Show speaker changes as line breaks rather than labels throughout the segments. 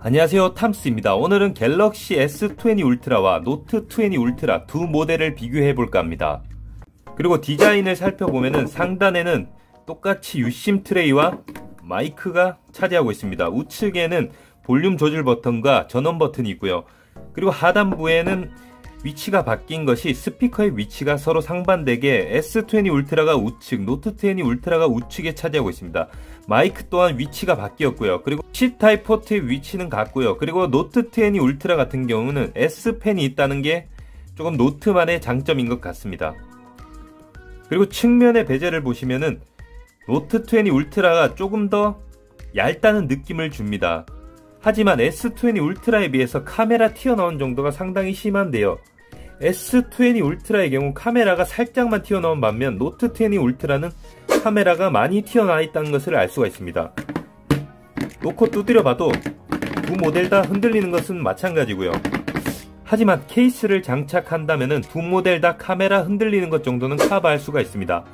안녕하세요, 탐스입니다. 오늘은 갤럭시 S20 울트라와 노트 20 울트라 두 모델을 비교해볼까 합니다. 그리고 디자인을 살펴보면은 상단에는 똑같이 유심 트레이와 마이크가 차지하고 있습니다. 우측에는 볼륨 조절 버튼과 전원 버튼이 있고요. 그리고 하단부에는 위치가 바뀐 것이 스피커의 위치가 서로 상반되게 S20 울트라가 우측, 노트 20 울트라가 우측에 차지하고 있습니다. 마이크 또한 위치가 바뀌었고요. 그리고 C타입 포트의 위치는 같고요. 그리고 노트 20 울트라 같은 경우는 S펜이 있다는 게 조금 노트만의 장점인 것 같습니다. 그리고 측면의 베젤을 보시면은 노트 20 울트라가 조금 더 얇다는 느낌을 줍니다. 하지만 S20 울트라에 비해서 카메라 튀어나온 정도가 상당히 심한데요. S20 울트라의 경우 카메라가 살짝만 튀어나온 반면 노트 20 울트라는 카메라가 많이 튀어나와 있다는 것을 알 수가 있습니다. 놓고 두드려 봐도 두 모델 다 흔들리는 것은 마찬가지고요. 하지만 케이스를 장착한다면 두 모델 다 카메라 흔들리는 것 정도는 커버할 수가 있습니다.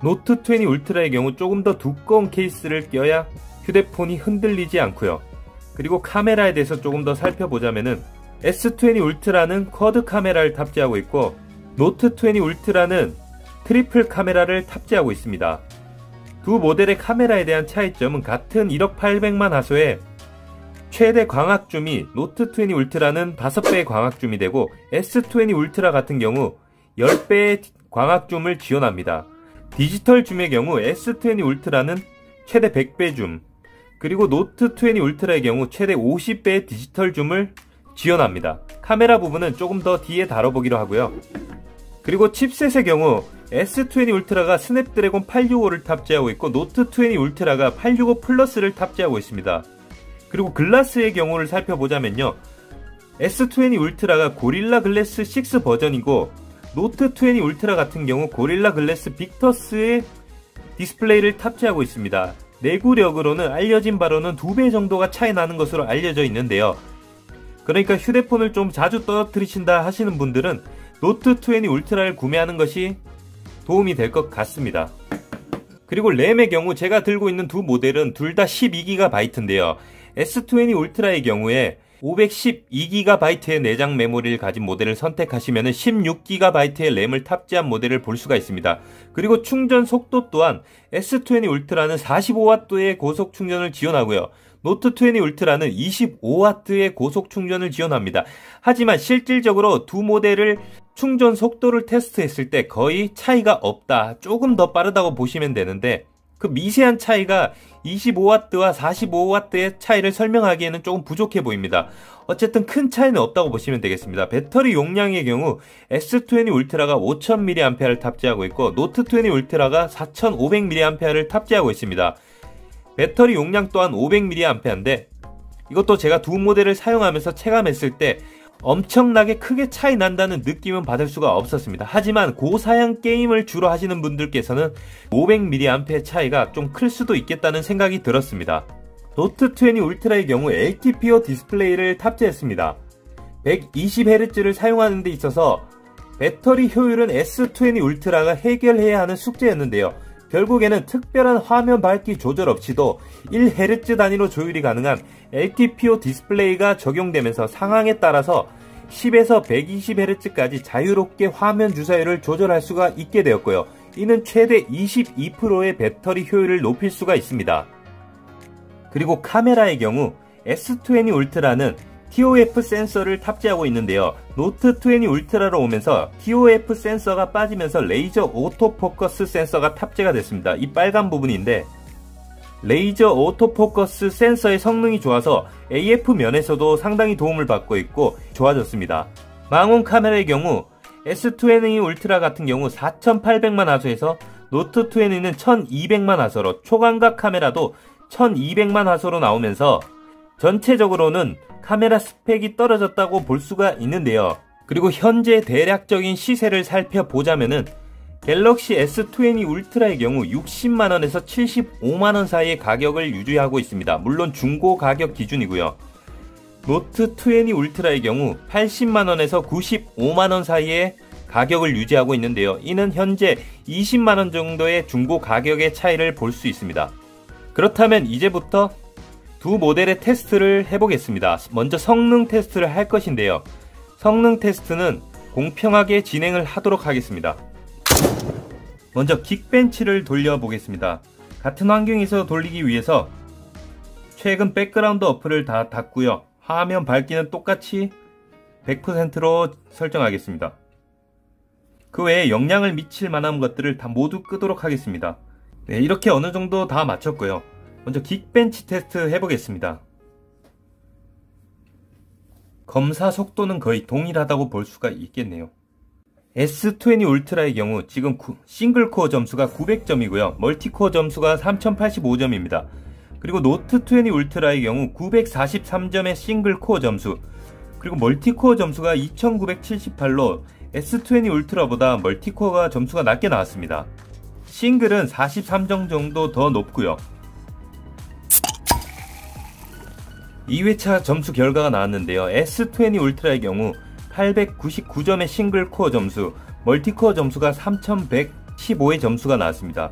노트 20 울트라의 경우 조금 더 두꺼운 케이스를 껴야 휴대폰이 흔들리지 않고요. 그리고 카메라에 대해서 조금 더 살펴보자면은 S20 울트라는 쿼드 카메라를 탑재하고 있고 노트 20 울트라는 트리플 카메라를 탑재하고 있습니다. 두 모델의 카메라에 대한 차이점은 같은 1억 800만 화소의 최대 광학줌이 노트 20 울트라는 5배의 광학줌이 되고 S20 울트라 같은 경우 10배의 광학줌을 지원합니다. 디지털 줌의 경우 S20 울트라는 최대 100배 줌, 그리고 노트 20 울트라의 경우 최대 50배의 디지털 줌을 지원합니다. 카메라 부분은 조금 더 뒤에 다뤄보기로 하고요. 그리고 칩셋의 경우 S20 울트라가 스냅드래곤 865를 탑재하고 있고 노트 20 울트라가 865 플러스를 탑재하고 있습니다. 그리고 글라스의 경우를 살펴보자면요, S20 울트라가 고릴라 글래스 6 버전이고 노트 20 울트라 같은 경우 고릴라 글래스 빅터스의 디스플레이를 탑재하고 있습니다. 내구력으로는 알려진 바로는 2배 정도가 차이 나는 것으로 알려져 있는데요. 그러니까 휴대폰을 좀 자주 떨어뜨리신다 하시는 분들은 노트 20 울트라를 구매하는 것이 도움이 될 것 같습니다. 그리고 램의 경우 제가 들고 있는 두 모델은 둘 다 12GB인데요. S20 울트라의 경우에 512GB의 내장 메모리를 가진 모델을 선택하시면 16GB의 램을 탑재한 모델을 볼 수가 있습니다. 그리고 충전 속도 또한 S20 울트라는 45W의 고속 충전을 지원하고요. 노트 20 울트라는 25W의 고속 충전을 지원합니다. 하지만 실질적으로 두 모델을 충전 속도를 테스트했을 때 거의 차이가 없다, 조금 더 빠르다고 보시면 되는데 그 미세한 차이가 25W와 45W의 차이를 설명하기에는 조금 부족해 보입니다. 어쨌든 큰 차이는 없다고 보시면 되겠습니다. 배터리 용량의 경우 S20 울트라가 5000mAh를 탑재하고 있고 노트 20 울트라가 4500mAh를 탑재하고 있습니다. 배터리 용량 또한 500mAh인데 이것도 제가 두 모델을 사용하면서 체감했을 때 엄청나게 크게 차이 난다는 느낌은 받을 수가 없었습니다. 하지만 고사양 게임을 주로 하시는 분들께서는 500mAh의 차이가 좀 클 수도 있겠다는 생각이 들었습니다. 노트 20 울트라의 경우 LTPO 디스플레이를 탑재했습니다. 120Hz를 사용하는 데 있어서 배터리 효율은 S20 울트라가 해결해야 하는 숙제였는데요. 결국에는 특별한 화면 밝기 조절 없이도 1Hz 단위로 조율이 가능한 LTPO 디스플레이가 적용되면서 상황에 따라서 10에서 120Hz까지 자유롭게 화면 주사율을 조절할 수가 있게 되었고요. 이는 최대 22%의 배터리 효율을 높일 수가 있습니다. 그리고 카메라의 경우 S20 울트라는 TOF 센서를 탑재하고 있는데요. 노트 20 울트라로 오면서 TOF 센서가 빠지면서 레이저 오토포커스 센서가 탑재가 됐습니다. 이 빨간 부분인데 레이저 오토포커스 센서의 성능이 좋아서 AF 면에서도 상당히 도움을 받고 있고 좋아졌습니다. 망원 카메라의 경우 S20 울트라 같은 경우 4800만 화소에서 노트 20는 1200만 화소로 초광각 카메라도 1200만 화소로 나오면서 전체적으로는 카메라 스펙이 떨어졌다고 볼 수가 있는데요. 그리고 현재 대략적인 시세를 살펴보자면은 갤럭시 S20 울트라의 경우 60만원에서 75만원 사이의 가격을 유지하고 있습니다. 물론 중고 가격 기준이고요. 노트 20 울트라의 경우 80만원에서 95만원 사이의 가격을 유지하고 있는데요. 이는 현재 20만원 정도의 중고 가격의 차이를 볼 수 있습니다. 그렇다면 이제부터 두 모델의 테스트를 해보겠습니다. 먼저 성능 테스트를 할 것인데요. 성능 테스트는 공평하게 진행을 하도록 하겠습니다. 먼저 긱벤치를 돌려보겠습니다. 같은 환경에서 돌리기 위해서 최근 백그라운드 어플을 다 닫고요. 화면 밝기는 똑같이 100%로 설정하겠습니다. 그 외에 영향을 미칠 만한 것들을 다 모두 끄도록 하겠습니다. 네, 이렇게 어느 정도 다 마쳤고요. 먼저 긱벤치 테스트 해보겠습니다. 검사 속도는 거의 동일하다고 볼 수가 있겠네요. S20 울트라의 경우 지금 싱글코어 점수가 900점이고요. 멀티코어 점수가 3085점입니다. 그리고 노트20 울트라의 경우 943점의 싱글코어 점수, 그리고 멀티코어 점수가 2978로 S20 울트라보다 멀티코어가 점수가 낮게 나왔습니다. 싱글은 43점 정도 더 높고요. 2회차 점수 결과가 나왔는데요. S20 울트라의 경우 899점의 싱글코어 점수, 멀티코어 점수가 3115의 점수가 나왔습니다.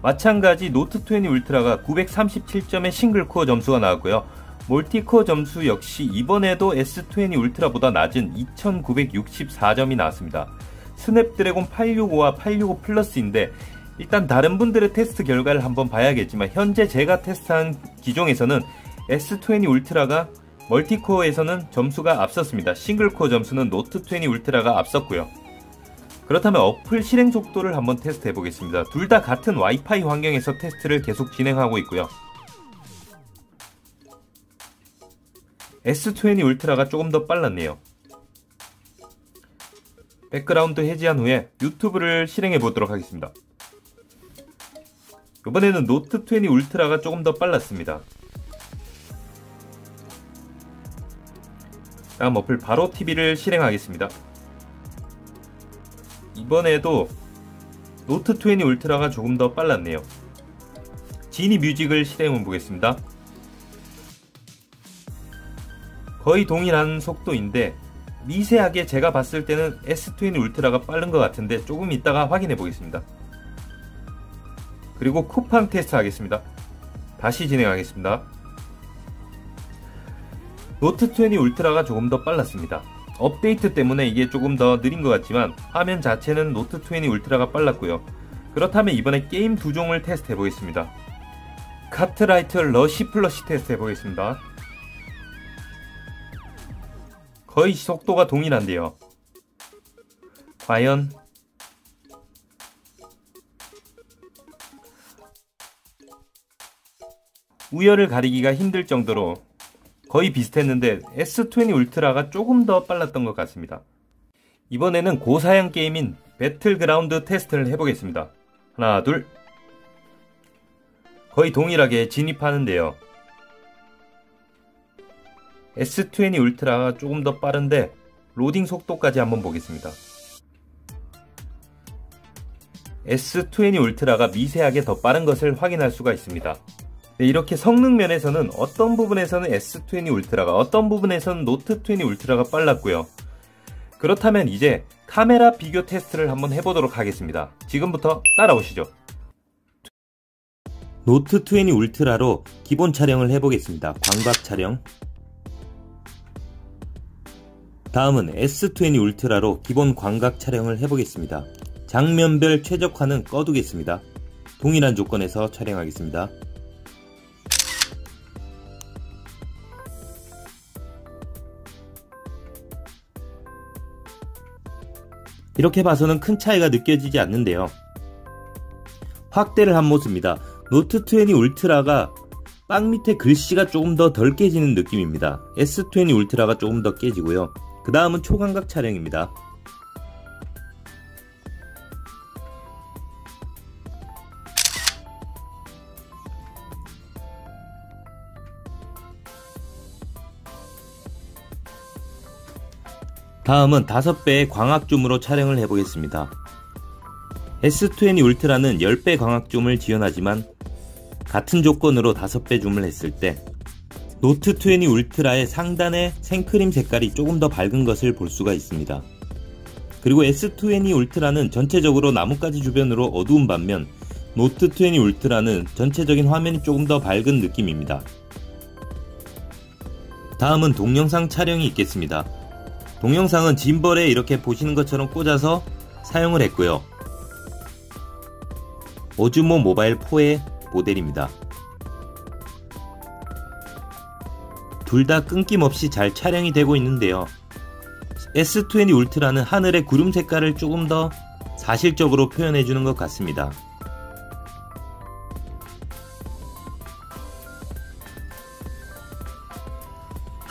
마찬가지 노트20 울트라가 937점의 싱글코어 점수가 나왔고요. 멀티코어 점수 역시 이번에도 S20 울트라보다 낮은 2964점이 나왔습니다. 스냅드래곤 865와 865 플러스인데 일단 다른 분들의 테스트 결과를 한번 봐야겠지만 현재 제가 테스트한 기종에서는 S20 울트라가 멀티코어에서는 점수가 앞섰습니다. 싱글코어 점수는 노트20 울트라가 앞섰고요. 그렇다면 어플 실행 속도를 한번 테스트 해보겠습니다. 둘 다 같은 와이파이 환경에서 테스트를 계속 진행하고 있고요. S20 울트라가 조금 더 빨랐네요. 백그라운드 해제한 후에 유튜브를 실행해 보도록 하겠습니다. 이번에는 노트20 울트라가 조금 더 빨랐습니다. 다음 어플 바로 TV를 실행하겠습니다. 이번에도 노트20 울트라가 조금 더 빨랐네요. 지니 뮤직을 실행해 보겠습니다. 거의 동일한 속도인데 미세하게 제가 봤을 때는 S20 울트라가 빠른 것 같은데 조금 이따가 확인해 보겠습니다. 그리고 쿠팡 테스트 하겠습니다. 다시 진행하겠습니다. 노트20 울트라가 조금 더 빨랐습니다. 업데이트 때문에 이게 조금 더 느린 것 같지만 화면 자체는 노트20 울트라가 빨랐고요. 그렇다면 이번에 게임 두 종을 테스트 해보겠습니다. 카트라이트 러시 플러시 테스트 해보겠습니다. 거의 속도가 동일한데요. 과연 우열을 가리기가 힘들 정도로 거의 비슷했는데 S20 울트라가 조금 더 빨랐던 것 같습니다. 이번에는 고사양 게임인 배틀그라운드 테스트를 해보겠습니다. 하나, 둘. 거의 동일하게 진입하는데요. S20 울트라가 조금 더 빠른데 로딩 속도까지 한번 보겠습니다. S20 울트라가 미세하게 더 빠른 것을 확인할 수가 있습니다. 네, 이렇게 성능 면에서는 어떤 부분에서는 S20 울트라가, 어떤 부분에서는 노트20 울트라가 빨랐고요. 그렇다면 이제 카메라 비교 테스트를 한번 해보도록 하겠습니다. 지금부터 따라오시죠. 노트20 울트라로 기본 촬영을 해보겠습니다. 광각 촬영. 다음은 S20 울트라로 기본 광각 촬영을 해보겠습니다. 장면별 최적화는 꺼두겠습니다. 동일한 조건에서 촬영하겠습니다. 이렇게 봐서는 큰 차이가 느껴지지 않는데요. 확대를 한 모습입니다. 노트20 울트라가 빵 밑에 글씨가 조금 더 덜 깨지는 느낌입니다. S20 울트라가 조금 더 깨지고요. 그 다음은 초광각 촬영입니다. 다음은 5배의 광학줌으로 촬영을 해보겠습니다. S20 울트라는 10배 광학줌을 지원하지만 같은 조건으로 5배 줌을 했을 때 노트20 울트라의 상단의 생크림 색깔이 조금 더 밝은 것을 볼 수가 있습니다. 그리고 S20 울트라는 전체적으로 나뭇가지 주변으로 어두운 반면 노트20 울트라는 전체적인 화면이 조금 더 밝은 느낌입니다. 다음은 동영상 촬영이 있겠습니다. 동영상은 짐벌에 이렇게 보시는 것처럼 꽂아서 사용을 했고요. 오즈모 모바일 4의 모델입니다. 둘 다 끊김없이 잘 촬영이 되고 있는데요. S20 울트라는 하늘의 구름 색깔을 조금 더 사실적으로 표현해주는 것 같습니다.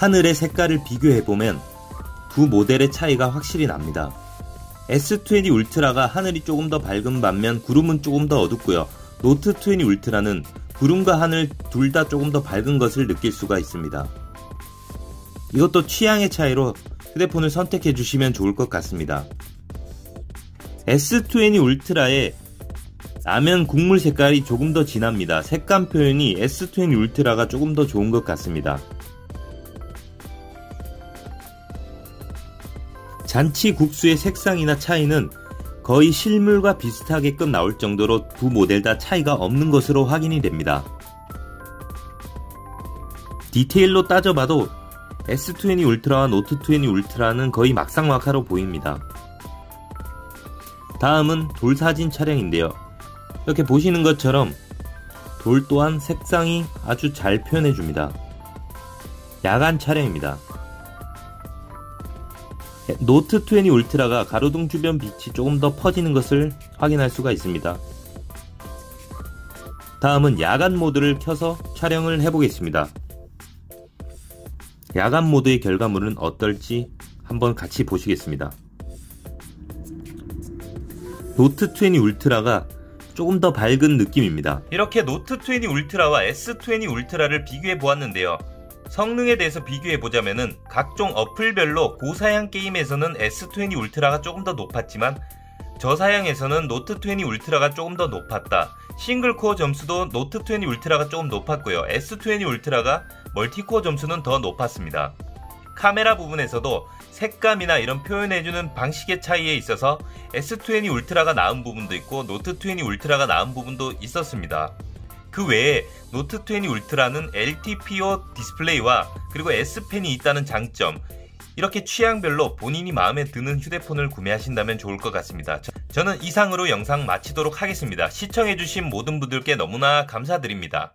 하늘의 색깔을 비교해보면 두 모델의 차이가 확실히 납니다. S20 울트라가 하늘이 조금 더 밝은 반면 구름은 조금 더 어둡고요. 노트 20 울트라는 구름과 하늘 둘 다 조금 더 밝은 것을 느낄 수가 있습니다. 이것도 취향의 차이로 휴대폰을 선택해 주시면 좋을 것 같습니다. S20 울트라의 라면 국물 색깔이 조금 더 진합니다. 색감 표현이 S20 울트라가 조금 더 좋은 것 같습니다. 잔치국수의 색상이나 차이는 거의 실물과 비슷하게끔 나올 정도로 두 모델 다 차이가 없는 것으로 확인이 됩니다. 디테일로 따져봐도 S20 울트라와 노트 20 울트라는 거의 막상막하로 보입니다. 다음은 돌 사진 촬영인데요. 이렇게 보시는 것처럼 돌 또한 색상이 아주 잘 표현해줍니다. 야간 촬영입니다. 노트 20 울트라가 가로등 주변 빛이 조금 더 퍼지는 것을 확인할 수가 있습니다. 다음은 야간 모드를 켜서 촬영을 해보겠습니다. 야간 모드의 결과물은 어떨지 한번 같이 보시겠습니다. 노트 20 울트라가 조금 더 밝은 느낌입니다. 이렇게 노트 20 울트라와 S20 울트라를 비교해 보았는데요. 성능에 대해서 비교해 보자면은 각종 어플별로 고사양 게임에서는 S20 울트라가 조금 더 높았지만 저사양에서는 노트 20 울트라가 조금 더 높았다. 싱글코어 점수도 노트 20 울트라가 조금 높았고요. S20 울트라가 멀티코어 점수는 더 높았습니다. 카메라 부분에서도 색감이나 이런 표현해주는 방식의 차이에 있어서 S20 울트라가 나은 부분도 있고 노트 20 울트라가 나은 부분도 있었습니다. 그 외에 노트 20 울트라는 LTPO 디스플레이와 그리고 S펜이 있다는 장점, 이렇게 취향별로 본인이 마음에 드는 휴대폰을 구매하신다면 좋을 것 같습니다. 저는 이상으로 영상 마치도록 하겠습니다. 시청해주신 모든 분들께 너무나 감사드립니다.